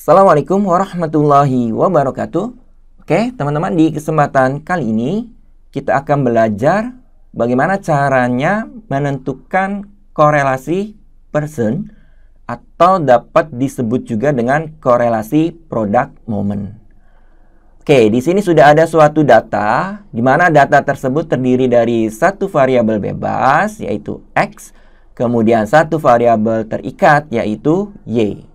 Assalamualaikum warahmatullahi wabarakatuh. Oke, teman-teman, di kesempatan kali ini kita akan belajar bagaimana caranya menentukan korelasi person atau dapat disebut juga dengan korelasi product moment. Oke, di sini sudah ada suatu data di mana data tersebut terdiri dari satu variabel bebas yaitu X, kemudian satu variabel terikat yaitu Y.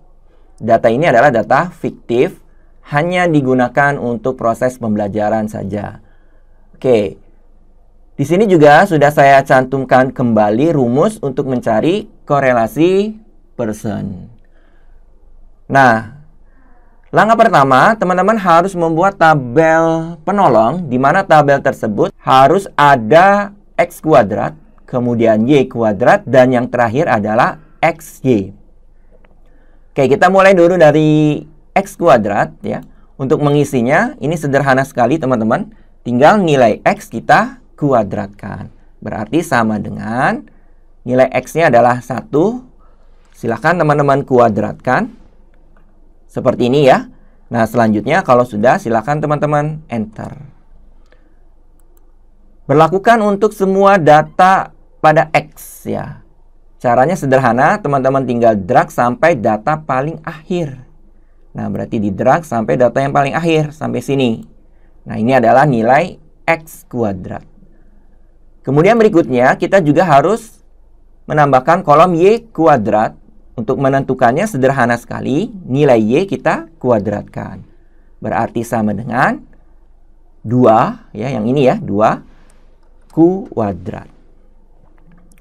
Data ini adalah data fiktif, hanya digunakan untuk proses pembelajaran saja. Oke, di sini juga sudah saya cantumkan kembali rumus untuk mencari korelasi person. Nah, langkah pertama, teman-teman harus membuat tabel penolong, di mana tabel tersebut harus ada X kuadrat, kemudian Y kuadrat, dan yang terakhir adalah XY. Oke, kita mulai dulu dari X kuadrat ya. Untuk mengisinya, ini sederhana sekali teman-teman. Tinggal nilai X kita kuadratkan. Berarti sama dengan nilai X-nya adalah 1. Silakan teman-teman kuadratkan. Seperti ini ya. Nah, selanjutnya kalau sudah, silakan teman-teman enter. Berlakukan untuk semua data pada X ya. Caranya sederhana, teman-teman tinggal drag sampai data paling akhir. Nah, berarti di drag sampai data yang paling akhir, sampai sini. Nah, ini adalah nilai X kuadrat. Kemudian berikutnya, kita juga harus menambahkan kolom Y kuadrat. Untuk menentukannya sederhana sekali, nilai Y kita kuadratkan. Berarti sama dengan 2, ya, yang ini ya, 2 kuadrat.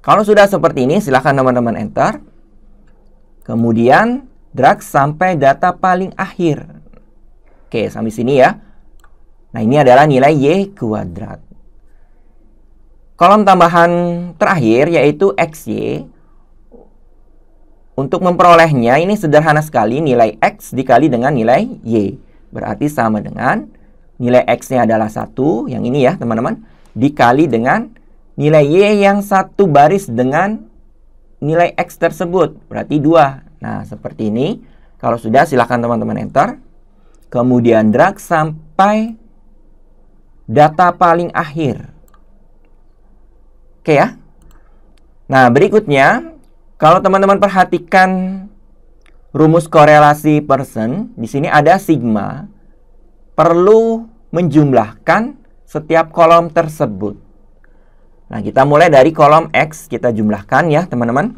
Kalau sudah seperti ini, silakan teman-teman enter. Kemudian drag sampai data paling akhir. Oke, sampai sini ya. Nah, ini adalah nilai Y kuadrat. Kolom tambahan terakhir yaitu XY. Untuk memperolehnya, ini sederhana sekali. Nilai X dikali dengan nilai Y. Berarti sama dengan nilai X-nya adalah 1. Yang ini ya, teman-teman. Dikali dengan nilai Y yang satu baris dengan nilai X tersebut. Berarti 2. Nah, seperti ini. Kalau sudah, silakan teman-teman enter. Kemudian drag sampai data paling akhir. Oke ya. Nah, berikutnya, kalau teman-teman perhatikan rumus korelasi person, di sini ada sigma. Perlu menjumlahkan setiap kolom tersebut. Nah, kita mulai dari kolom X, kita jumlahkan ya, teman-teman.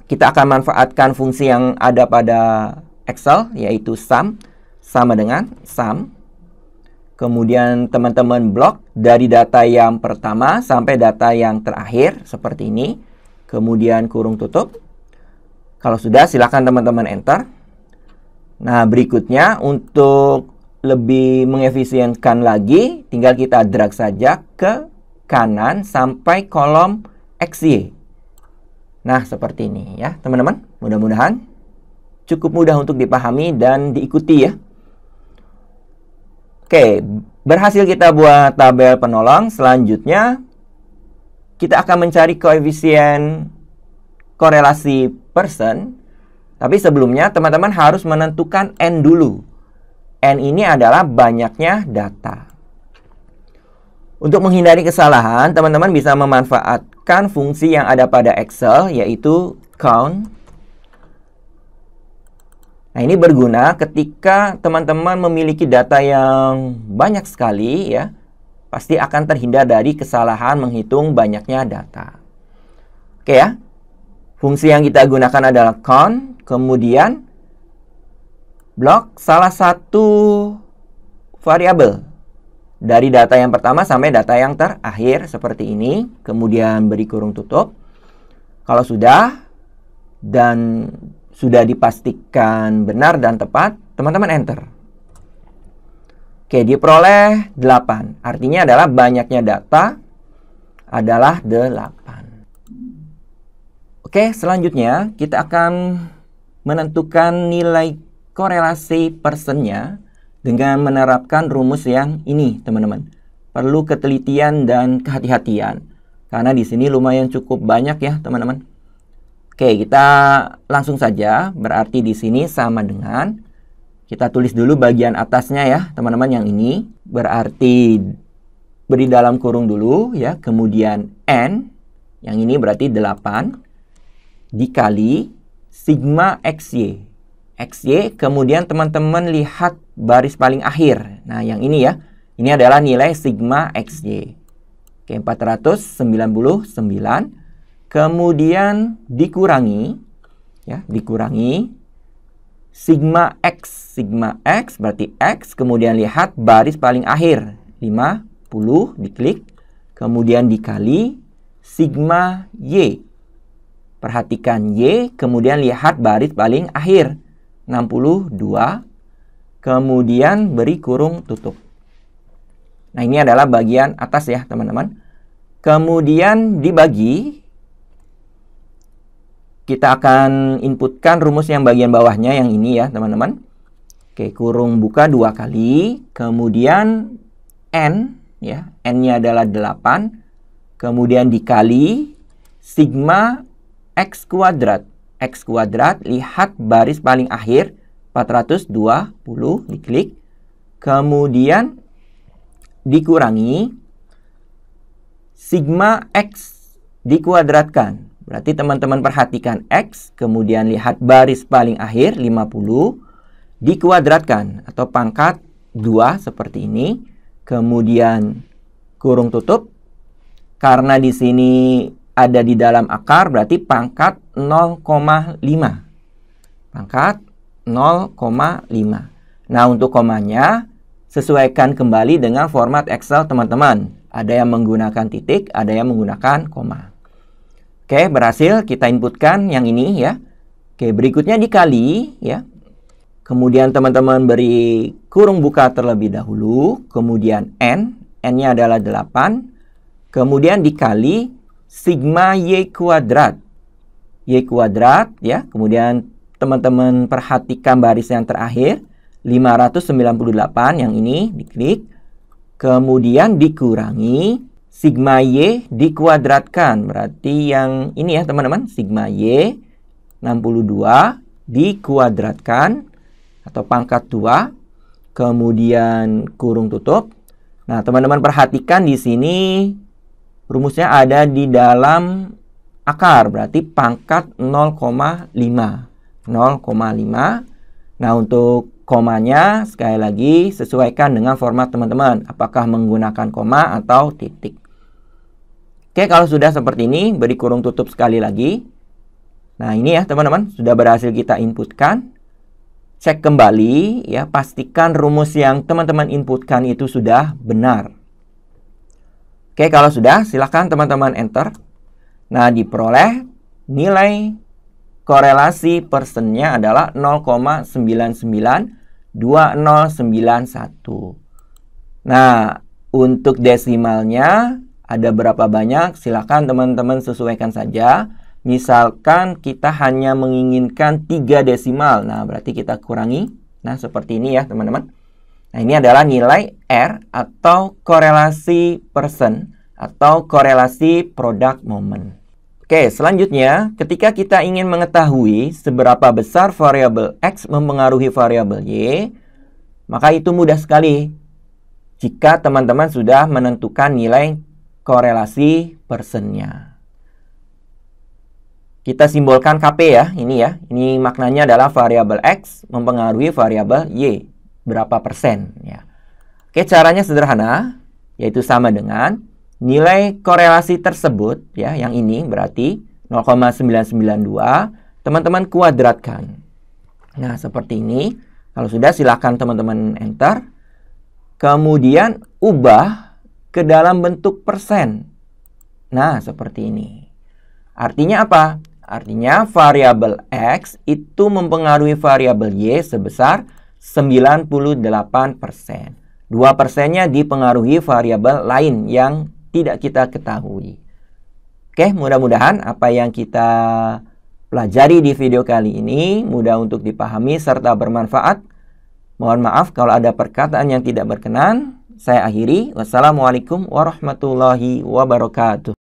Kita akan manfaatkan fungsi yang ada pada Excel, yaitu sum, sama dengan sum. Kemudian teman-teman blok dari data yang pertama sampai data yang terakhir, seperti ini. Kemudian kurung tutup. Kalau sudah, silakan teman-teman enter. Nah, berikutnya untuk lebih mengefisienkan lagi, tinggal kita drag saja ke kanan sampai kolom XY. Nah, seperti ini ya, teman-teman. Mudah-mudahan cukup mudah untuk dipahami dan diikuti ya. Oke, berhasil kita buat tabel penolong. Selanjutnya, kita akan mencari koefisien korelasi person. Tapi sebelumnya, teman-teman harus menentukan N dulu. N ini adalah banyaknya data. Untuk menghindari kesalahan, teman-teman bisa memanfaatkan fungsi yang ada pada Excel, yaitu count. Nah, ini berguna ketika teman-teman memiliki data yang banyak sekali, ya. Pasti akan terhindar dari kesalahan menghitung banyaknya data. Oke ya. Fungsi yang kita gunakan adalah count, kemudian blok salah satu variabel. Dari data yang pertama sampai data yang terakhir seperti ini. Kemudian beri kurung tutup. Kalau sudah dan sudah dipastikan benar dan tepat, teman-teman enter. Oke, diperoleh 8. Artinya adalah banyaknya data adalah 8. Oke, selanjutnya kita akan menentukan nilai korelasi personnya dengan menerapkan rumus yang ini, teman-teman. Perlu ketelitian dan kehati-hatian. Karena di sini lumayan cukup banyak ya, teman-teman. Oke, kita langsung saja. Berarti di sini sama dengan Kita tulis dulu bagian atasnya ya, teman-teman, yang ini. Berarti beri dalam kurung dulu ya, kemudian N, yang ini berarti 8, dikali sigma XY. XY, kemudian teman-teman lihat baris paling akhir. Nah, yang ini ya, ini adalah nilai sigma XY. Oke, 499, kemudian dikurangi, ya, dikurangi sigma X. Sigma X berarti X, kemudian lihat baris paling akhir, 50, diklik, kemudian dikali sigma Y. Perhatikan Y, kemudian lihat baris paling akhir, 62, kemudian beri kurung tutup. Nah, ini adalah bagian atas ya, teman-teman. Kemudian dibagi, kita akan inputkan rumus yang bagian bawahnya, yang ini ya, teman-teman. Oke, kurung buka 2 kali, kemudian N, ya, N-nya adalah 8, kemudian dikali sigma X kuadrat. X kuadrat, lihat baris paling akhir, 420, diklik, kemudian dikurangi sigma X dikuadratkan. Berarti teman-teman perhatikan X, kemudian lihat baris paling akhir, 50, dikuadratkan atau pangkat 2 seperti ini. Kemudian kurung tutup. Karena di sini ada di dalam akar, berarti pangkat 0,5. Pangkat 0,5. Nah, untuk komanya sesuaikan kembali dengan format Excel, teman-teman. Ada yang menggunakan titik, ada yang menggunakan koma. Oke, berhasil kita inputkan yang ini ya. Oke, berikutnya dikali ya. Kemudian teman-teman beri kurung buka terlebih dahulu, kemudian N, N-nya adalah 8, kemudian dikali sigma Y kuadrat. Y kuadrat ya, kemudian teman-teman perhatikan baris yang terakhir, 598, yang ini diklik, kemudian dikurangi sigma Y dikuadratkan, berarti yang ini ya, teman-teman, sigma Y 62 dikuadratkan atau pangkat 2, kemudian kurung tutup. Nah, teman-teman perhatikan di sini rumusnya ada di dalam akar, berarti pangkat 0,5. 0,5. Nah, untuk komanya sekali lagi sesuaikan dengan format teman-teman, apakah menggunakan koma atau titik. Oke, kalau sudah seperti ini, beri kurung tutup sekali lagi. Nah, ini ya, teman-teman, sudah berhasil kita inputkan. Cek kembali ya, pastikan rumus yang teman-teman inputkan itu sudah benar. Oke, kalau sudah, silakan teman-teman enter. Nah, diperoleh nilai korelasi persennya adalah 0,992091. Nah, untuk desimalnya ada berapa banyak? Silakan teman-teman sesuaikan saja. Misalkan kita hanya menginginkan 3 desimal. Nah, berarti kita kurangi. Nah, seperti ini ya, teman-teman. Nah, ini adalah nilai R atau korelasi persen atau korelasi product moment. Oke, selanjutnya, ketika kita ingin mengetahui seberapa besar variabel X mempengaruhi variabel Y, maka itu mudah sekali jika teman-teman sudah menentukan nilai korelasi persennya. Kita simbolkan KP ya, ini ya. Ini maknanya adalah variabel X mempengaruhi variabel Y, berapa persen ya. Oke, caranya sederhana, yaitu sama dengan nilai korelasi tersebut ya, yang ini berarti 0,992, teman-teman kuadratkan. Nah, seperti ini. Kalau sudah, silakan teman-teman enter. Kemudian ubah ke dalam bentuk persen. Nah, seperti ini. Artinya apa? Artinya variabel X itu mempengaruhi variabel Y sebesar 98%. 2%-nya dipengaruhi variabel lain yang tidak kita ketahui. Oke, mudah-mudahan apa yang kita pelajari di video kali ini mudah untuk dipahami serta bermanfaat. Mohon maaf kalau ada perkataan yang tidak berkenan. Saya akhiri. Wassalamualaikum warahmatullahi wabarakatuh.